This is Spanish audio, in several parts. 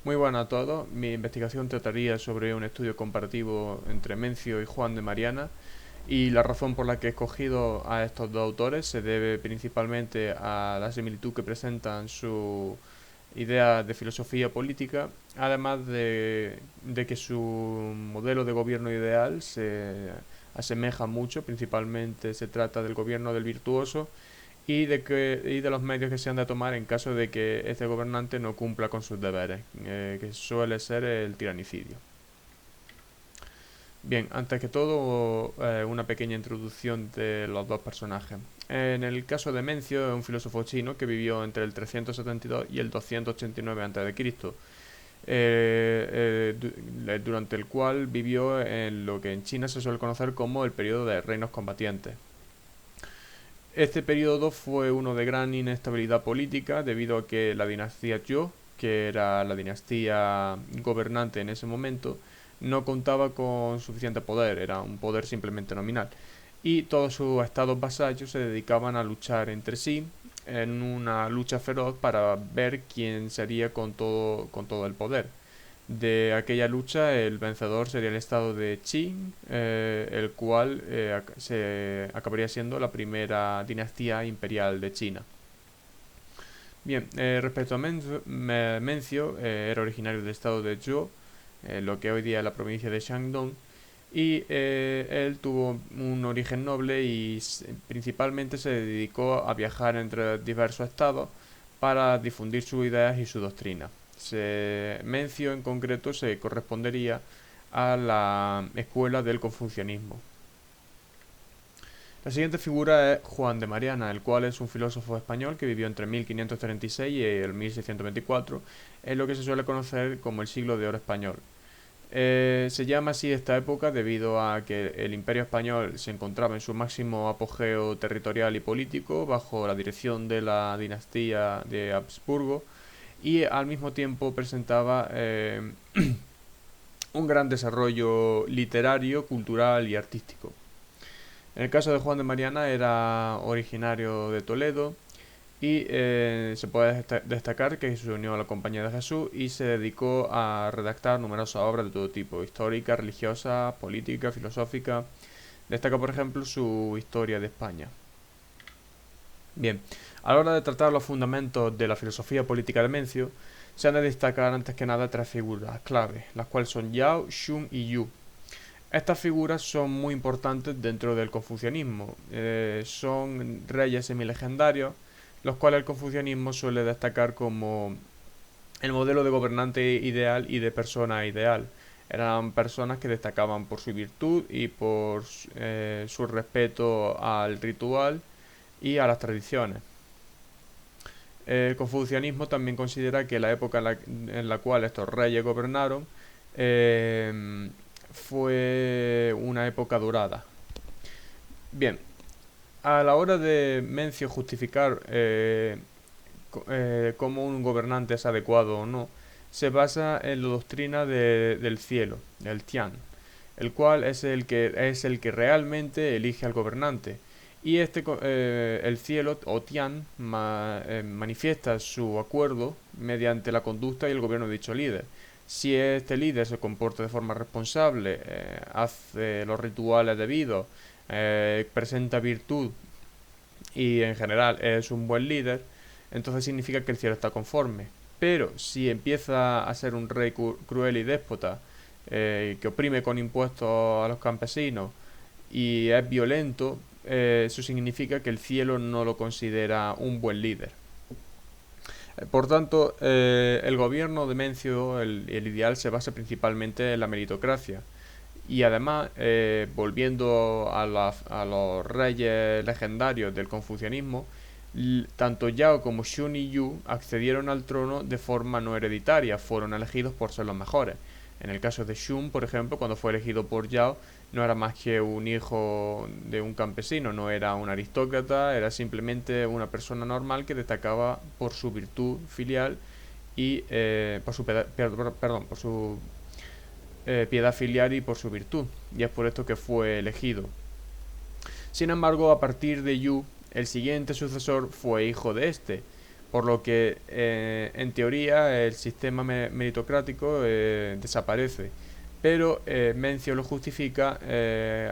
Muy buenas a todos. Mi investigación trataría sobre un estudio comparativo entre Mencio y Juan de Mariana, y la razón por la que he escogido a estos dos autores se debe principalmente a la similitud que presentan su idea de filosofía política, además de que su modelo de gobierno ideal se asemeja mucho. Principalmente se trata del gobierno del virtuoso y de los medios que se han de tomar en caso de que este gobernante no cumpla con sus deberes, que suele ser el tiranicidio. Bien, antes que todo, una pequeña introducción de los dos personajes. En el caso de Mencio, es un filósofo chino que vivió entre el 372 y el 289 a.C., durante el cual vivió en lo que en China se suele conocer como el periodo de reinos combatientes. Este periodo fue uno de gran inestabilidad política debido a que la dinastía Zhou, que era la dinastía gobernante en ese momento, no contaba con suficiente poder, era un poder simplemente nominal. Y todos sus estados vasallos se dedicaban a luchar entre sí en una lucha feroz para ver quién sería con todo el poder. De aquella lucha, el vencedor sería el estado de Qin, el cual se acabaría siendo la primera dinastía imperial de China. Bien, respecto a Mencio, era originario del estado de Zhou, lo que hoy día es la provincia de Shandong, y él tuvo un origen noble y principalmente se dedicó a viajar entre diversos estados para difundir sus ideas y su doctrina. Mencio en concreto se correspondería a la escuela del confucianismo. La siguiente figura es Juan de Mariana, el cual es un filósofo español que vivió entre 1536 y el 1624, en lo que se suele conocer como el siglo de oro español. Se llama así esta época debido a que el Imperio español se encontraba en su máximo apogeo territorial y político bajo la dirección de la dinastía de Habsburgo, y al mismo tiempo presentaba un gran desarrollo literario, cultural y artístico. En el caso de Juan de Mariana, era originario de Toledo y se puede destacar que se unió a la Compañía de Jesús y se dedicó a redactar numerosas obras de todo tipo: histórica, religiosa, política, filosófica. Destaca, por ejemplo, su Historia de España. Bien, a la hora de tratar los fundamentos de la filosofía política de Mencio, se han de destacar antes que nada tres figuras clave, las cuales son Yao, Xun y Yu. Estas figuras son muy importantes dentro del confucianismo. Son reyes semilegendarios, los cuales el confucianismo suele destacar como el modelo de gobernante ideal y de persona ideal. Eran personas que destacaban por su virtud y por su respeto al ritual y a las tradiciones. El confucianismo también considera que la época en la cual estos reyes gobernaron fue una época dorada. Bien, a la hora de Mencio justificar cómo un gobernante es adecuado o no, se basa en la doctrina del cielo, el Tian, el cual es el que realmente elige al gobernante. Y el cielo o Tian manifiesta su acuerdo mediante la conducta y el gobierno de dicho líder. Si este líder se comporta de forma responsable, hace los rituales debidos, presenta virtud y en general es un buen líder, entonces significa que el cielo está conforme. Pero si empieza a ser un rey cruel y déspota, que oprime con impuestos a los campesinos y es violento, eso significa que el cielo no lo considera un buen líder. Por tanto, el gobierno de Mencio, el ideal, se basa principalmente en la meritocracia. Y además, volviendo a los reyes legendarios del confucianismo, tanto Yao como Xun y Yu accedieron al trono de forma no hereditaria, fueron elegidos por ser los mejores. En el caso de Xun, por ejemplo, cuando fue elegido por Yao, no era más que un hijo de un campesino, no era un aristócrata, era simplemente una persona normal que destacaba por su virtud filial y por su piedad filial y por su virtud, y es por esto que fue elegido. Sin embargo, a partir de Yu, el siguiente sucesor fue hijo de este, por lo que en teoría el sistema meritocrático desaparece. Pero Mencio lo justifica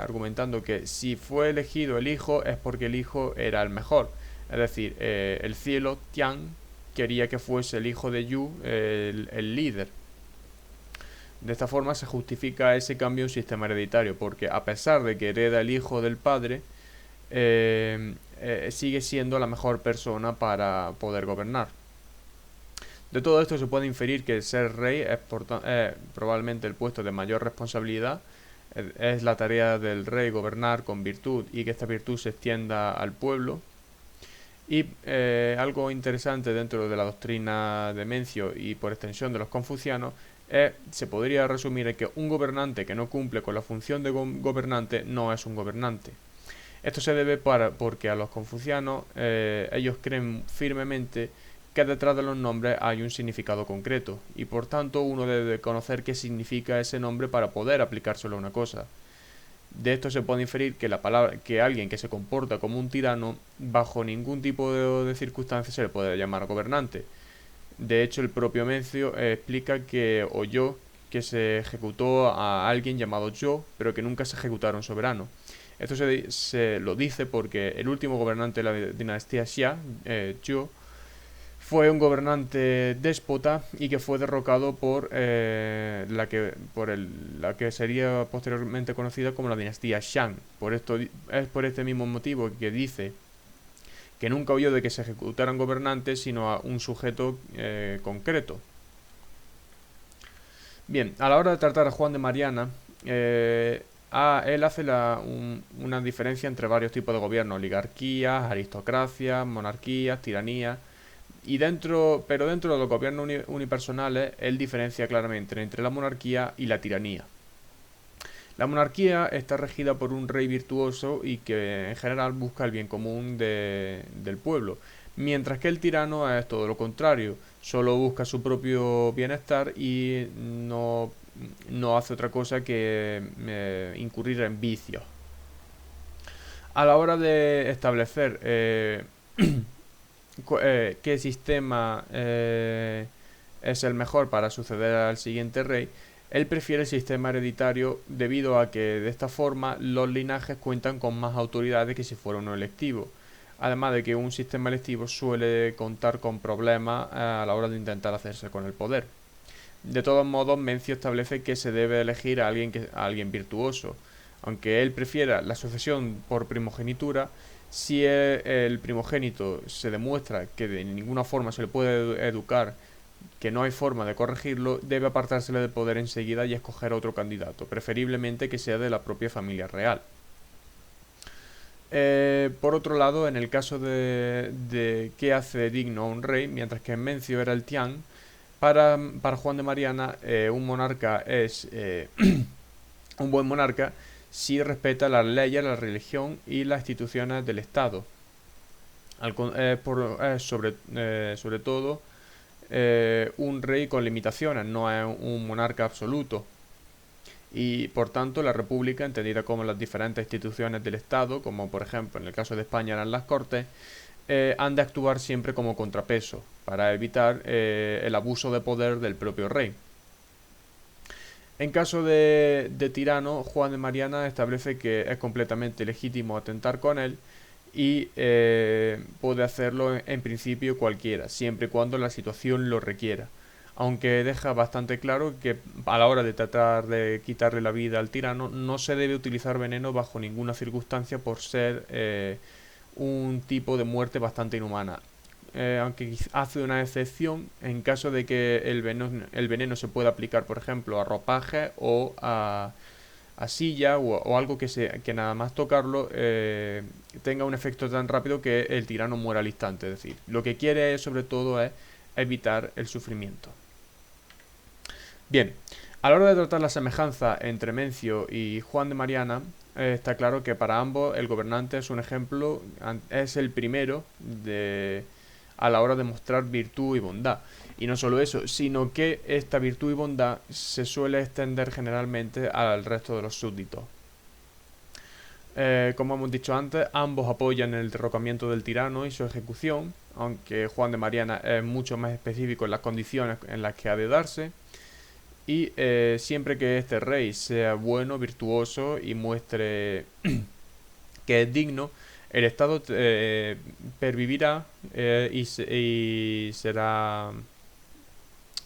argumentando que si fue elegido el hijo es porque el hijo era el mejor. Es decir, el cielo, Tian, quería que fuese el hijo de Yu el líder. De esta forma se justifica ese cambio en un sistema hereditario, porque a pesar de que hereda el hijo del padre, sigue siendo la mejor persona para poder gobernar. De todo esto se puede inferir que ser rey es probablemente el puesto de mayor responsabilidad. Es la tarea del rey gobernar con virtud y que esta virtud se extienda al pueblo. Y algo interesante dentro de la doctrina de Mencio y por extensión de los confucianos se podría resumir en que un gobernante que no cumple con la función de gobernante no es un gobernante. Esto se debe porque a los confucianos ellos creen firmemente que detrás de los nombres hay un significado concreto y por tanto uno debe conocer qué significa ese nombre para poder aplicárselo a una cosa. De esto se puede inferir que alguien que se comporta como un tirano bajo ningún tipo de circunstancias se le puede llamar gobernante. De hecho, el propio Mencio explica que oyó que se ejecutó a alguien llamado Zhou, pero que nunca se ejecutaron un soberano. Esto se lo dice porque el último gobernante de la dinastía Xia, Zhou, fue un gobernante déspota y que fue derrocado por la que sería posteriormente conocida como la dinastía Shang. Es por este mismo motivo que dice que nunca oyó de que se ejecutaran gobernantes, sino a un sujeto concreto. Bien, a la hora de tratar a Juan de Mariana, él hace una diferencia entre varios tipos de gobierno: oligarquías, aristocracias, monarquías, tiranías. Pero dentro de los gobiernos unipersonales, él diferencia claramente entre la monarquía y la tiranía. La monarquía está regida por un rey virtuoso y que en general busca el bien común del pueblo, mientras que el tirano es todo lo contrario, solo busca su propio bienestar y no hace otra cosa que incurrir en vicios. A la hora de establecer qué sistema es el mejor para suceder al siguiente rey, él prefiere el sistema hereditario debido a que de esta forma los linajes cuentan con más autoridades que si fuera uno electivo. Además de que un sistema electivo suele contar con problemas a la hora de intentar hacerse con el poder. De todos modos, Mencio establece que se debe elegir a alguien virtuoso. Aunque él prefiera la sucesión por primogenitura, si el primogénito se demuestra que de ninguna forma se le puede educar, que no hay forma de corregirlo, debe apartársele del poder enseguida y escoger a otro candidato, preferiblemente que sea de la propia familia real. Por otro lado, en el caso de qué hace digno a un rey, mientras que en Mencio era el Tian, para Juan de Mariana un monarca es un buen monarca si respeta las leyes, la religión y las instituciones del Estado. Sobre todo un rey con limitaciones, no es un monarca absoluto. Y por tanto la república, entendida como las diferentes instituciones del Estado, como por ejemplo en el caso de España eran las Cortes, han de actuar siempre como contrapeso para evitar el abuso de poder del propio rey. En caso de tirano, Juan de Mariana establece que es completamente legítimo atentar con él y puede hacerlo en principio cualquiera, siempre y cuando la situación lo requiera. Aunque deja bastante claro que a la hora de tratar de quitarle la vida al tirano no se debe utilizar veneno bajo ninguna circunstancia por ser un tipo de muerte bastante inhumana. Aunque hace una excepción en caso de que el veneno se pueda aplicar, por ejemplo, a ropaje o a silla o algo que nada más tocarlo tenga un efecto tan rápido que el tirano muera al instante. Es decir, lo que quiere sobre todo es evitar el sufrimiento. Bien, a la hora de tratar la semejanza entre Mencio y Juan de Mariana, está claro que para ambos el gobernante es un ejemplo, es el primero a la hora de mostrar virtud y bondad. Y no solo eso, sino que esta virtud y bondad se suele extender generalmente al resto de los súbditos. Como hemos dicho antes, ambos apoyan el derrocamiento del tirano y su ejecución, aunque Juan de Mariana es mucho más específico en las condiciones en las que ha de darse. Y siempre que este rey sea bueno, virtuoso y muestre que es digno, el Estado pervivirá y será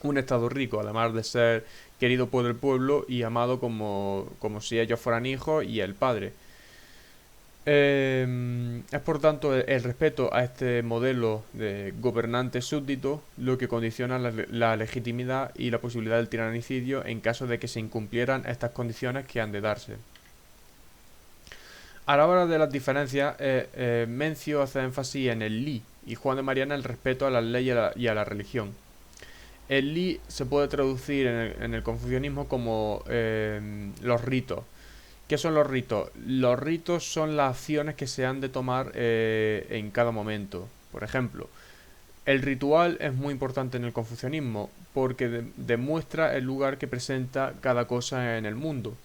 un Estado rico, además de ser querido por el pueblo y amado como si ellos fueran hijos y el padre. Es por tanto el respeto a este modelo de gobernante súbdito lo que condiciona la legitimidad y la posibilidad del tiranicidio en caso de que se incumplieran estas condiciones que han de darse. A la hora de las diferencias, Mencio hace énfasis en el li y Juan de Mariana el respeto a las leyes y a la religión. El li se puede traducir en el confucianismo como los ritos. ¿Qué son los ritos? Los ritos son las acciones que se han de tomar en cada momento. Por ejemplo, el ritual es muy importante en el confucianismo porque demuestra el lugar que presenta cada cosa en el mundo.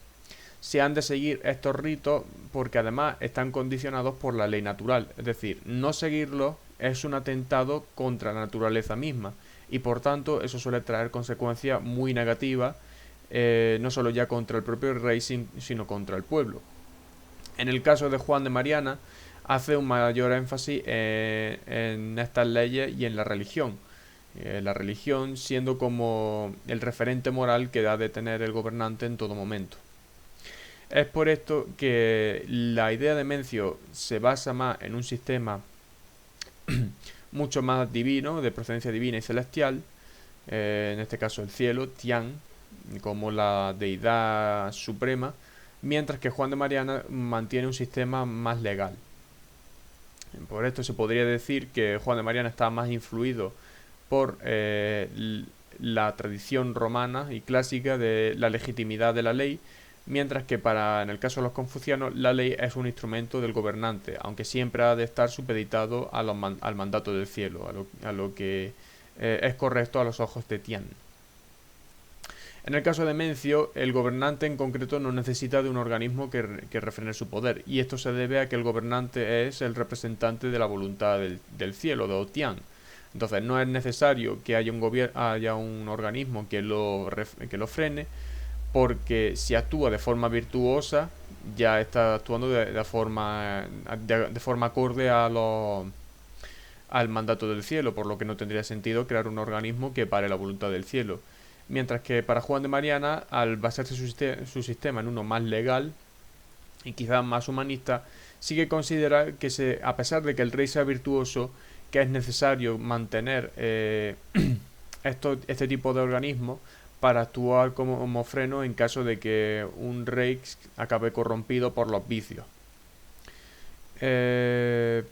Se han de seguir estos ritos porque además están condicionados por la ley natural, es decir, no seguirlos es un atentado contra la naturaleza misma y por tanto eso suele traer consecuencias muy negativas, no solo ya contra el propio rey sino contra el pueblo. En el caso de Juan de Mariana hace un mayor énfasis en estas leyes y en la religión siendo como el referente moral que ha de tener el gobernante en todo momento. Es por esto que la idea de Mencio se basa más en un sistema mucho más divino, de procedencia divina y celestial, en este caso el cielo, Tian, como la deidad suprema, mientras que Juan de Mariana mantiene un sistema más legal. Por esto se podría decir que Juan de Mariana está más influido por la tradición romana y clásica de la legitimidad de la ley, mientras que en el caso de los confucianos la ley es un instrumento del gobernante, aunque siempre ha de estar supeditado al mandato del cielo, a lo que es correcto a los ojos de Tian. En el caso de Mencio, el gobernante en concreto no necesita de un organismo que refrene su poder, y esto se debe a que el gobernante es el representante de la voluntad del cielo, de Otian. Entonces no es necesario que haya un organismo que lo frene, porque si actúa de forma virtuosa ya está actuando de forma acorde al mandato del cielo, por lo que no tendría sentido crear un organismo que pare la voluntad del cielo. Mientras que para Juan de Mariana, al basarse su sistema en uno más legal y quizás más humanista, sí que considera que a pesar de que el rey sea virtuoso, que es necesario mantener este tipo de organismos para actuar como freno en caso de que un rey acabe corrompido por los vicios.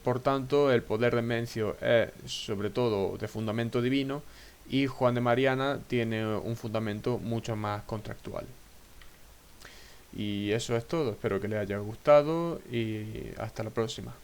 Por tanto, el poder de Mencio es sobre todo de fundamento divino y Juan de Mariana tiene un fundamento mucho más contractual. Y eso es todo, espero que les haya gustado y hasta la próxima.